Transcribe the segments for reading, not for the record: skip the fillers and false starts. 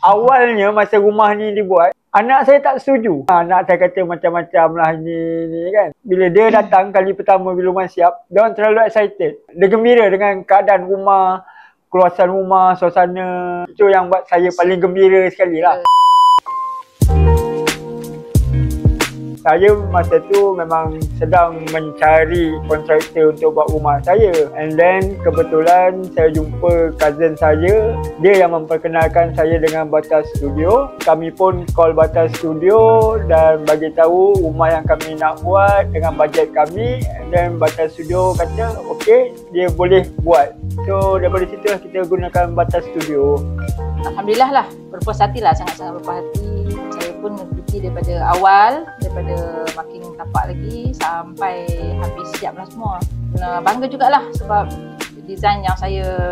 Awalnya masa rumah ni dibuat, anak saya tak setuju. Anak saya kata macam-macam lah ni kan. Bila dia datang kali pertama bila rumah siap, dia orang terlalu excited. Dia gembira dengan keadaan rumah, keluasan rumah, suasana. Itu yang buat saya paling gembira sekali lah. Saya masa tu memang sedang mencari kontraktor untuk buat rumah saya. And then kebetulan saya jumpa cousin saya. Dia yang memperkenalkan saya dengan Batas Studio. Kami pun call Batas Studio dan bagi tahu rumah yang kami nak buat dengan bajet kami. And then Batas Studio kata okey, dia boleh buat. So daripada situ kita gunakan Batas Studio. Alhamdulillah lah, berpuas hati lah, sangat-sangat berpuas hati. Saya pun mengikuti daripada awal, daripada makin tapak lagi sampai habis siap lah semua. Bangga jugalah sebab design yang saya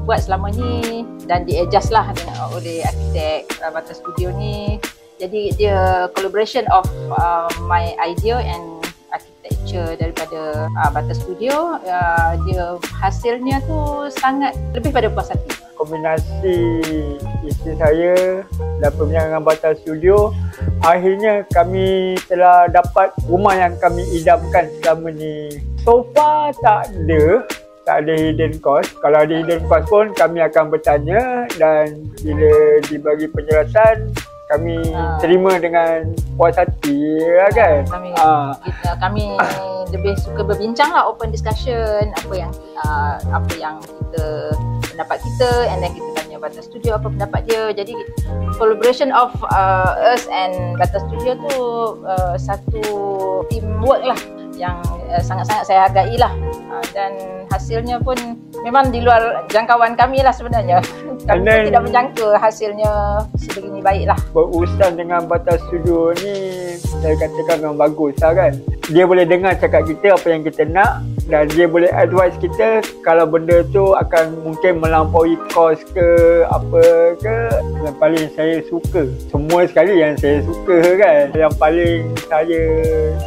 buat selama ni dan di-adjust lah oleh arkitek Batas Studio ni. Jadi dia collaboration of my idea and architecture daripada Batas Studio. Dia hasilnya tu sangat lebih pada puas hati. Kombinasi isteri saya dan pembinaan Batas Studio, akhirnya kami telah dapat rumah yang kami idamkan selama ni. So far tak ada hidden cost. Kalau ada hidden cost pun kami akan bertanya dan bila dibagi penjelasan kami terima dengan puas hati lah kan. Kami lebih suka berbincang lah, open discussion, apa yang kita, pendapat kita, and then kita tanya Batas Studio apa pendapat dia. Jadi collaboration of us and Batas Studio tu satu teamwork lah yang sangat-sangat saya hargai lah. Dan hasilnya pun memang di luar jangkauan kami lah sebenarnya. Kami pun tidak menjangka hasilnya sebegini baik lah. Berurusan dengan Batas Studio ni saya katakan memang bagus lah kan. Dia boleh dengar cakap kita apa yang kita nak dan dia boleh advise kita kalau benda tu akan mungkin melampaui kos ke apa ke. Yang paling saya suka, semua sekali yang saya suka kan, yang paling saya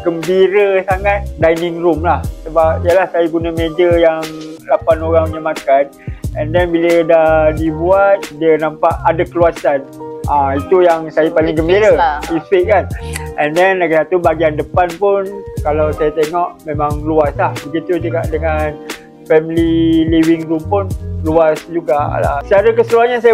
gembira sangat dining room lah. Sebab yalah saya guna meja yang 8 orang yang makan. And then bila dah dibuat, dia nampak ada keluasan. Itu yang saya paling gembira. Effect kan. And then lagi satu bahagian depan pun kalau saya tengok memang luas lah. Begitu juga dengan family living room pun luas juga lah. Secara keseluruhannya saya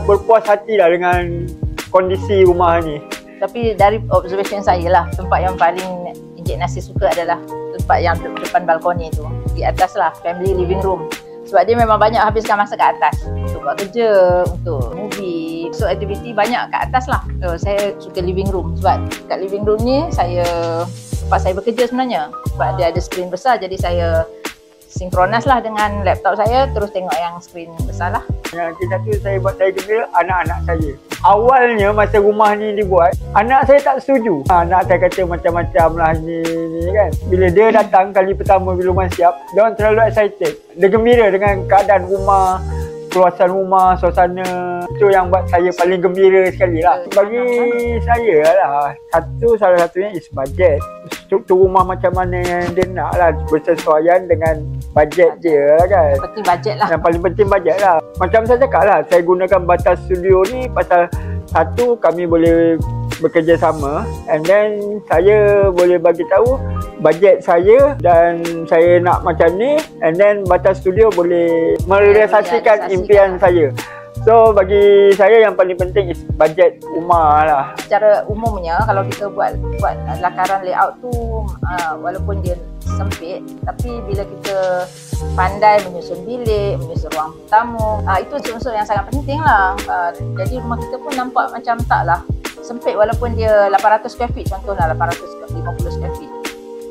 berpuas hati lah dengan kondisi rumah ni. Tapi dari observation saya lah, tempat yang paling Encik Nasir suka adalah tempat yang depan balkoni tu. Di atas lah, family living room. Sebab dia memang banyak habiskan masa kat atas untuk buat kerja, untuk movie. So aktiviti banyak kat atas lah. Saya suka living room sebab kat living room ni tempat saya bekerja sebenarnya. Sebab dia ada skrin besar, jadi saya sinkronas lah dengan laptop saya, terus tengok yang skrin besar lah. Yang satu saya buat saya gembira, anak-anak saya. Awalnya masa rumah ni dibuat, anak saya tak setuju. Anak saya kata macam-macam lah ni kan. Bila dia datang kali pertama bila rumah siap, dia orang terlalu excited. Dia gembira dengan keadaan rumah, keluasan rumah, suasana. Itu yang buat saya paling gembira sekali lah. Bagi saya lah, salah satunya is budget. Struktur rumah macam mana yang dia nak lah, bersesuaian dengan bajet dia lah kan. Yang penting bajet lah. Yang paling penting bajet lah. Macam saya cakap lah, saya gunakan Batas Studio ni pasal satu, kami boleh bekerjasama, and then saya boleh bagi tahu bajet saya dan saya nak macam ni, and then Batas Studio boleh merealisasikan impian saya. So bagi saya yang paling penting is bajet rumah lah. Secara umumnya kalau kita buat lakaran layout tu walaupun dia sempit, tapi bila kita pandai menyusun bilik, menyusun ruang tamu, itu unsur-unsur yang sangat penting lah. Jadi rumah kita pun nampak macam taklah sempit walaupun dia 800 square feet, contohlah 850 square feet.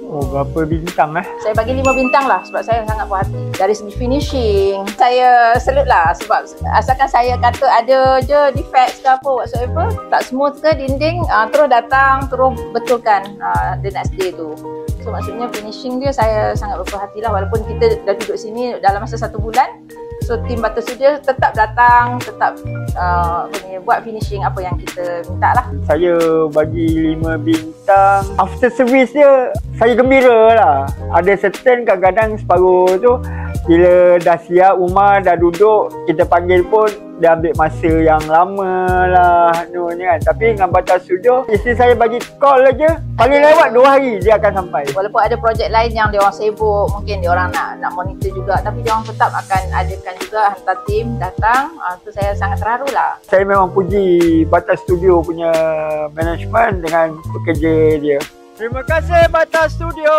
Oh, berapa bintang Saya bagi 5 bintang lah sebab saya sangat puas hati. Dari segi finishing, saya salute lah sebab asalkan saya kata ada je defects ke apa whatsoever, tak smooth ke dinding, terus datang, terus betulkan the next day tu. So maksudnya finishing dia saya sangat berpuas hati lah walaupun kita dah duduk sini dalam masa 1 bulan. So tim Batas Studio tetap datang, tetap buat finishing apa yang kita minta lah. Saya bagi 5 bintang. After service dia, saya gembira lah. Ada certain kadang-kadang separuh tu Bila dah siap, Umar dah duduk, kita panggil pun dia ambil masa yang lama lah kan. Tapi dengan Batas Studio, isteri saya bagi call aja, paling lewat 2 hari dia akan sampai. Walaupun ada projek lain yang dia orang sibuk, mungkin dia orang nak monitor juga, tapi dia orang tetap akan adakan juga, hantar tim datang. Tu saya sangat terharu lah. Saya memang puji Batas Studio punya management dengan pekerja dia. Terima kasih Batas Studio.